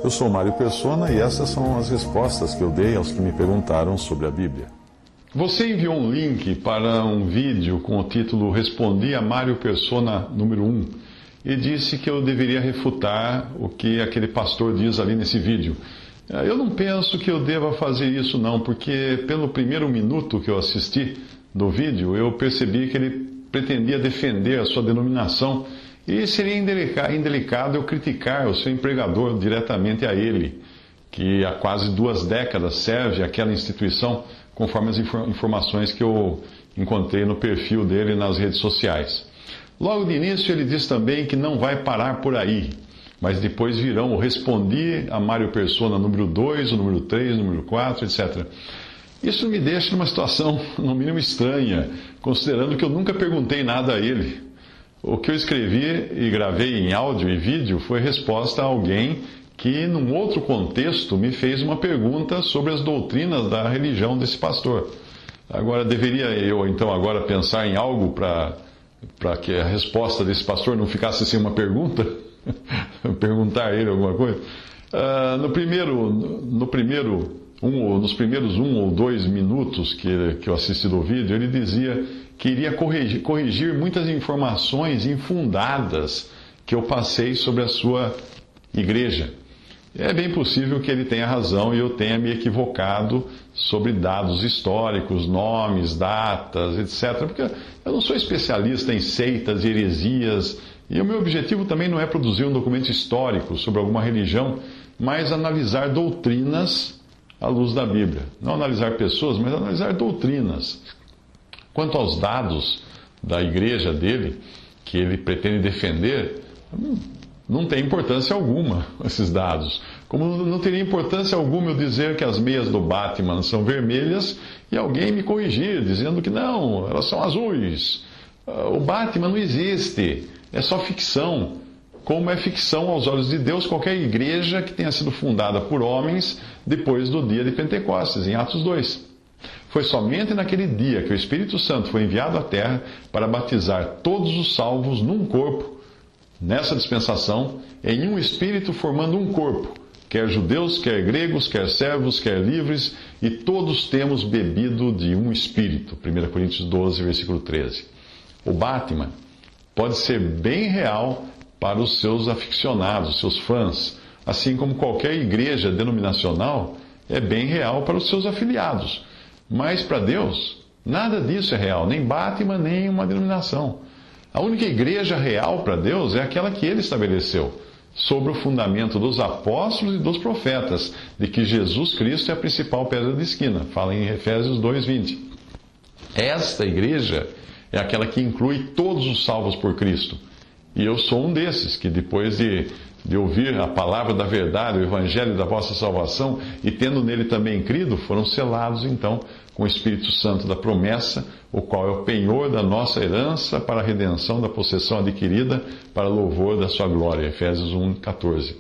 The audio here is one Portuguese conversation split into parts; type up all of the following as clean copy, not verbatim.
Eu sou Mário Persona e essas são as respostas que eu dei aos que me perguntaram sobre a Bíblia. Você enviou um link para um vídeo com o título Respondi a Mário Persona número 1 e disse que eu deveria refutar o que aquele pastor diz ali nesse vídeo. Eu não penso que eu deva fazer isso não, porque pelo primeiro minuto que eu assisti do vídeo, eu percebi que ele pretendia defender a sua denominação e seria indelicado eu criticar o seu empregador diretamente a ele, que há quase 2 décadas serve àquela instituição, conforme as informações que eu encontrei no perfil dele nas redes sociais. Logo de início ele diz também que não vai parar por aí, mas depois virão o Respondi a Mário Persona número 2, o número 3, o número 4, etc. Isso me deixa numa situação, no mínimo, estranha, considerando que eu nunca perguntei nada a ele. O que eu escrevi e gravei em áudio e vídeo foi resposta a alguém que, num outro contexto, me fez uma pergunta sobre as doutrinas da religião desse pastor. Agora, deveria eu, então, agora pensar em algo para que a resposta desse pastor não ficasse sem uma pergunta? Perguntar a ele alguma coisa? Nos primeiros 1 ou 2 minutos que eu assisti do vídeo, ele dizia que iria corrigir muitas informações infundadas que eu passei sobre a sua igreja. É bem possível que ele tenha razão e eu tenha me equivocado sobre dados históricos, nomes, datas, etc. Porque eu não sou especialista em seitas e heresias, e o meu objetivo também não é produzir um documento histórico sobre alguma religião, mas analisar doutrinas à luz da Bíblia. Não analisar pessoas, mas analisar doutrinas. Quanto aos dados da igreja dele, que ele pretende defender, não tem importância alguma esses dados. Como não teria importância alguma eu dizer que as meias do Batman são vermelhas e alguém me corrigir, dizendo que não, elas são azuis. O Batman não existe, é só ficção. Como é ficção aos olhos de Deus qualquer igreja que tenha sido fundada por homens depois do dia de Pentecostes, em Atos 2. Foi somente naquele dia que o Espírito Santo foi enviado à terra para batizar todos os salvos num corpo, nessa dispensação, em um Espírito formando um corpo, quer judeus, quer gregos, quer servos, quer livres, e todos temos bebido de um Espírito. 1 Coríntios 12, versículo 13. O Batman pode ser bem real para os seus aficionados, seus fãs, assim como qualquer igreja denominacional é bem real para os seus afiliados. Mas para Deus, nada disso é real, nem Batman, nem uma denominação. A única igreja real para Deus é aquela que Ele estabeleceu, sobre o fundamento dos apóstolos e dos profetas, de que Jesus Cristo é a principal pedra de esquina. Fala em Efésios 2:20. Esta igreja é aquela que inclui todos os salvos por Cristo. E eu sou um desses, que depois de ouvir a palavra da verdade, o evangelho da vossa salvação, e tendo nele também crido, foram selados então com o Espírito Santo da promessa, o qual é o penhor da nossa herança para a redenção da possessão adquirida para louvor da sua glória. Efésios 1:14.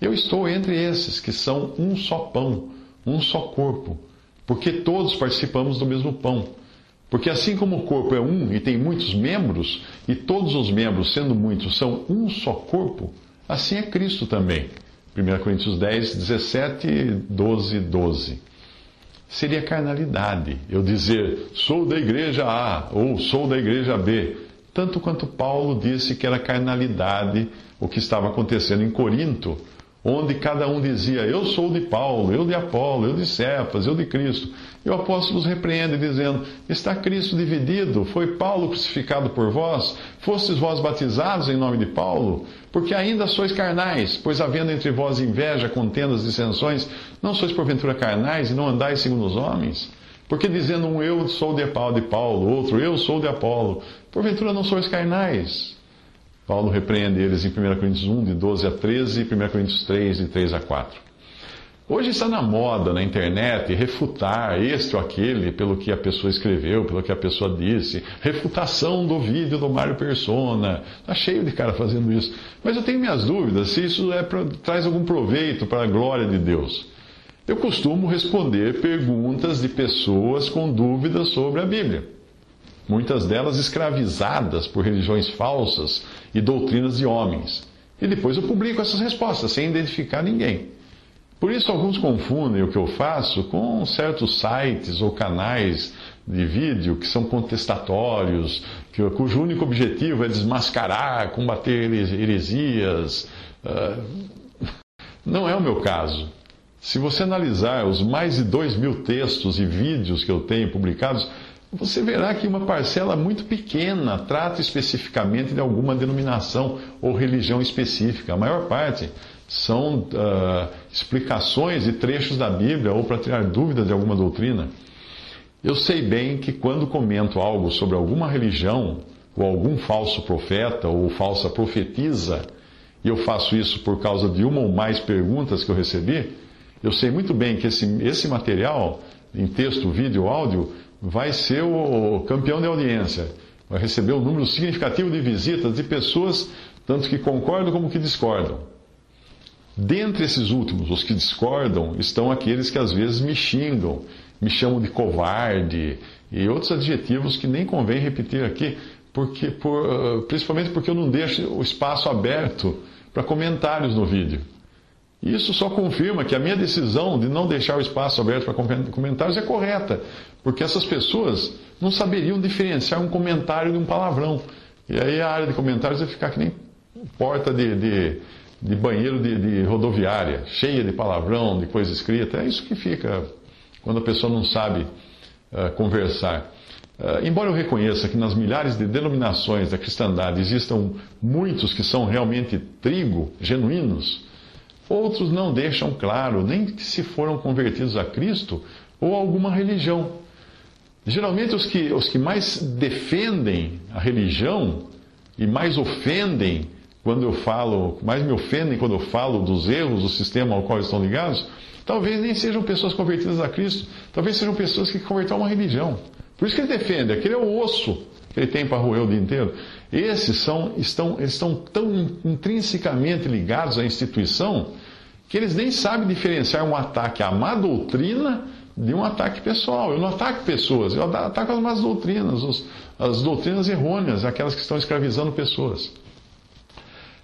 Eu estou entre esses que são um só pão, um só corpo, porque todos participamos do mesmo pão. Porque assim como o corpo é um e tem muitos membros, e todos os membros, sendo muitos, são um só corpo, assim é Cristo também. 1 Coríntios 10, 17, 12, 12. Seria carnalidade eu dizer, sou da igreja A ou sou da igreja B, tanto quanto Paulo disse que era carnalidade o que estava acontecendo em Corinto, onde cada um dizia, eu sou de Paulo, eu de Apolo, eu de Cefas, eu de Cristo. E o apóstolo os repreende, dizendo, está Cristo dividido? Foi Paulo crucificado por vós? Fostes vós batizados em nome de Paulo? Porque ainda sois carnais, pois havendo entre vós inveja, contendas, dissensões, não sois porventura carnais e não andais segundo os homens? Porque dizendo um eu sou de Paulo, outro eu sou de Apolo, porventura não sois carnais? Paulo repreende eles em 1 Coríntios 1, de 12 a 13, e 1 Coríntios 3, de 3 a 4. Hoje está na moda, na internet, refutar este ou aquele pelo que a pessoa escreveu, pelo que a pessoa disse. Refutação do vídeo do Mário Persona. Está cheio de cara fazendo isso. Mas eu tenho minhas dúvidas se isso traz algum proveito para a glória de Deus. Eu costumo responder perguntas de pessoas com dúvidas sobre a Bíblia. Muitas delas escravizadas por religiões falsas e doutrinas de homens. E depois eu publico essas respostas, sem identificar ninguém. Por isso, alguns confundem o que eu faço com certos sites ou canais de vídeo que são contestatórios, cujo único objetivo é desmascarar, combater heresias. Não é o meu caso. Se você analisar os mais de 2.000 textos e vídeos que eu tenho publicados, você verá que uma parcela muito pequena trata especificamente de alguma denominação ou religião específica. A maior parte são explicações de trechos da Bíblia ou para tirar dúvidas de alguma doutrina. Eu sei bem que quando comento algo sobre alguma religião, ou algum falso profeta ou falsa profetisa, e eu faço isso por causa de uma ou mais perguntas que eu recebi, eu sei muito bem que esse material, em texto, vídeo ou áudio, vai ser o campeão de audiência. Vai receber um número significativo de visitas de pessoas, tanto que concordam como que discordam. Dentre esses últimos, os que discordam, estão aqueles que às vezes me xingam, me chamam de covarde e outros adjetivos que nem convém repetir aqui, principalmente porque eu não deixo o espaço aberto para comentários no vídeo. Isso só confirma que a minha decisão de não deixar o espaço aberto para comentários é correta, porque essas pessoas não saberiam diferenciar um comentário de um palavrão. E aí a área de comentários vai ficar que nem porta de banheiro de rodoviária, cheia de palavrão, de coisa escrita. É isso que fica quando a pessoa não sabe conversar. Embora eu reconheça que nas milhares de denominações da cristandade existam muitos que são realmente trigo, genuínos, outros não deixam claro nem que se foram convertidos a Cristo ou a alguma religião. Geralmente os que mais defendem a religião e mais ofendem mais me ofendem quando eu falo dos erros do sistema ao qual estão ligados, talvez nem sejam pessoas convertidas a Cristo, talvez sejam pessoas que converteram a uma religião. Por isso que ele defende, aquele é o osso que ele tem para roer o dia inteiro. Esses estão tão intrinsecamente ligados à instituição que eles nem sabem diferenciar um ataque à má doutrina de um ataque pessoal. Eu não ataco pessoas, eu ataco as más doutrinas, as doutrinas errôneas, aquelas que estão escravizando pessoas.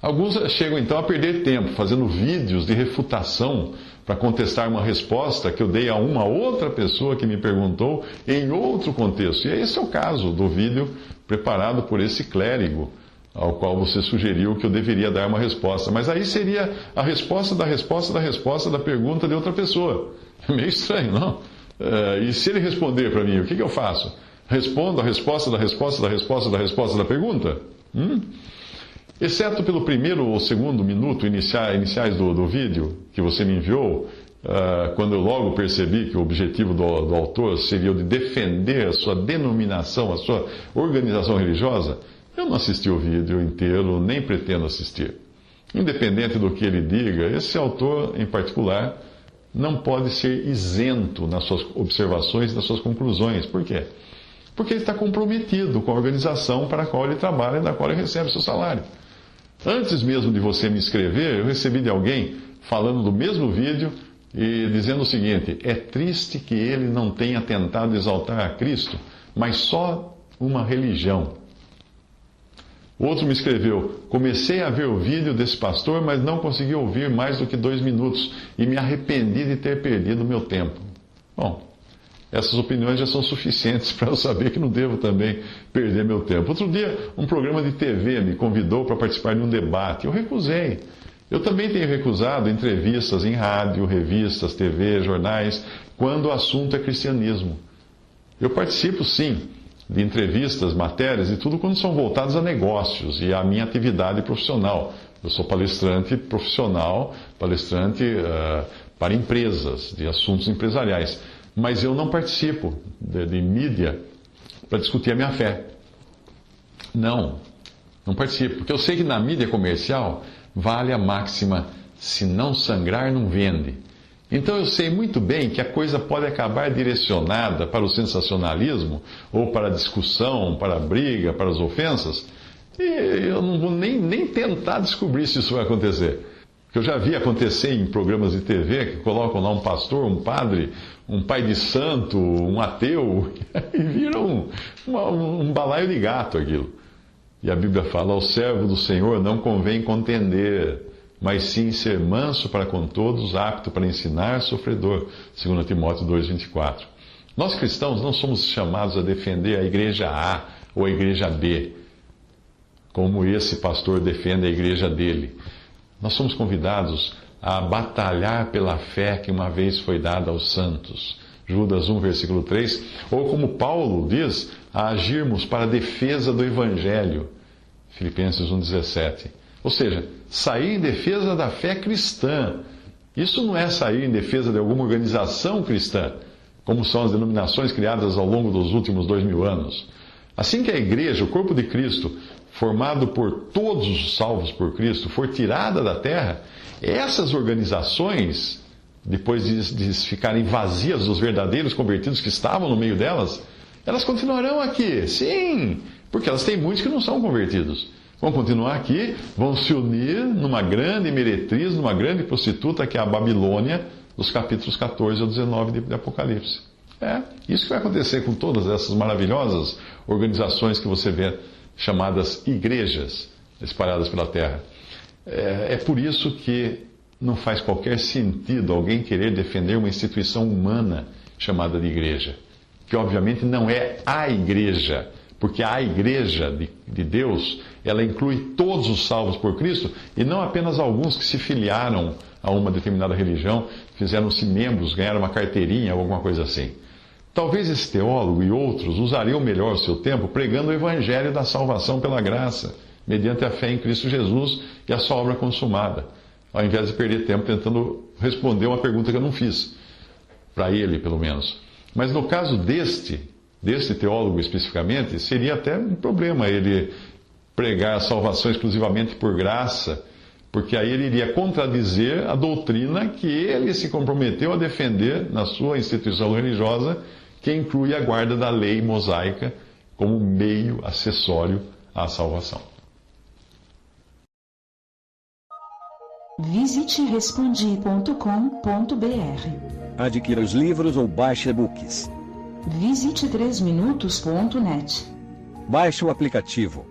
Alguns chegam então a perder tempo fazendo vídeos de refutação para contestar uma resposta que eu dei a uma outra pessoa que me perguntou em outro contexto. E esse é o caso do vídeo preparado por esse clérigo, ao qual você sugeriu que eu deveria dar uma resposta. Mas aí seria a resposta da resposta da resposta da pergunta de outra pessoa. É meio estranho, não? E se ele responder para mim, o que eu faço? Respondo a resposta da resposta da resposta da resposta da pergunta? Exceto pelo primeiro ou segundo minuto iniciais do vídeo que você me enviou, quando eu logo percebi que o objetivo do autor seria o de defender a sua denominação, a sua organização religiosa, eu não assisti o vídeo inteiro, nem pretendo assistir. Independente do que ele diga, esse autor em particular não pode ser isento nas suas observações e nas suas conclusões. Por quê? Porque ele está comprometido com a organização para a qual ele trabalha e da qual ele recebe o seu salário. Antes mesmo de você me escrever, eu recebi de alguém falando do mesmo vídeo e dizendo o seguinte: é triste que ele não tenha tentado exaltar a Cristo, mas só uma religião. Outro me escreveu: comecei a ver o vídeo desse pastor, mas não consegui ouvir mais do que 2 minutos e me arrependi de ter perdido o meu tempo. Bom, essas opiniões já são suficientes para eu saber que não devo também perder meu tempo. Outro dia, um programa de TV me convidou para participar de um debate. Eu recusei. Eu também tenho recusado entrevistas em rádio, revistas, TV, jornais, quando o assunto é cristianismo. Eu participo, sim, de entrevistas, matérias e tudo quando são voltados a negócios e à minha atividade profissional. Eu sou palestrante profissional, palestrante para empresas, de assuntos empresariais. Mas eu não participo de mídia para discutir a minha fé. Não participo. Porque eu sei que na mídia comercial vale a máxima: se não sangrar, não vende. Então eu sei muito bem que a coisa pode acabar direcionada para o sensacionalismo, ou para a discussão, para a briga, para as ofensas, e eu não vou nem tentar descobrir se isso vai acontecer. Porque eu já vi acontecer em programas de TV que colocam lá um pastor, um padre, um pai de santo, um ateu, e vira um balaio de gato aquilo. E a Bíblia fala: ao servo do Senhor não convém contender, mas sim ser manso para com todos, apto para ensinar, sofredor. 2 Timóteo 2,24. Nós cristãos não somos chamados a defender a igreja A ou a igreja B, como esse pastor defende a igreja dele. Nós somos convidados a batalhar pela fé que uma vez foi dada aos santos. Judas 1, versículo 3. Ou como Paulo diz, a agirmos para a defesa do Evangelho. Filipenses 1,17. Ou seja, sair em defesa da fé cristã. Isso não é sair em defesa de alguma organização cristã, como são as denominações criadas ao longo dos últimos 2000 anos. Assim que a igreja, o corpo de Cristo, formado por todos os salvos por Cristo, for tirada da terra, essas organizações, depois de ficarem vazias dos verdadeiros convertidos que estavam no meio delas, elas continuarão aqui, sim, porque elas têm muitos que não são convertidos. Vão continuar aqui, vão se unir numa grande meretriz, numa grande prostituta que é a Babilônia, dos capítulos 14 ao 19 de Apocalipse. É isso que vai acontecer com todas essas maravilhosas organizações que você vê, chamadas igrejas, espalhadas pela terra. É por isso que não faz qualquer sentido alguém querer defender uma instituição humana chamada de igreja, que obviamente não é a igreja, porque a igreja de Deus, ela inclui todos os salvos por Cristo e não apenas alguns que se filiaram a uma determinada religião, fizeram-se membros, ganharam uma carteirinha ou alguma coisa assim. Talvez esse teólogo e outros usariam melhor o seu tempo pregando o evangelho da salvação pela graça, mediante a fé em Cristo Jesus e a sua obra consumada, ao invés de perder tempo tentando responder uma pergunta que eu não fiz, para ele pelo menos. Mas no caso deste teólogo especificamente, seria até um problema ele pregar a salvação exclusivamente por graça, porque aí ele iria contradizer a doutrina que ele se comprometeu a defender na sua instituição religiosa, que inclui a guarda da lei mosaica como meio acessório à salvação. Visite respondi.com.br. Adquira os livros ou baixe e-books. Visite 3minutos.net. Baixe o aplicativo.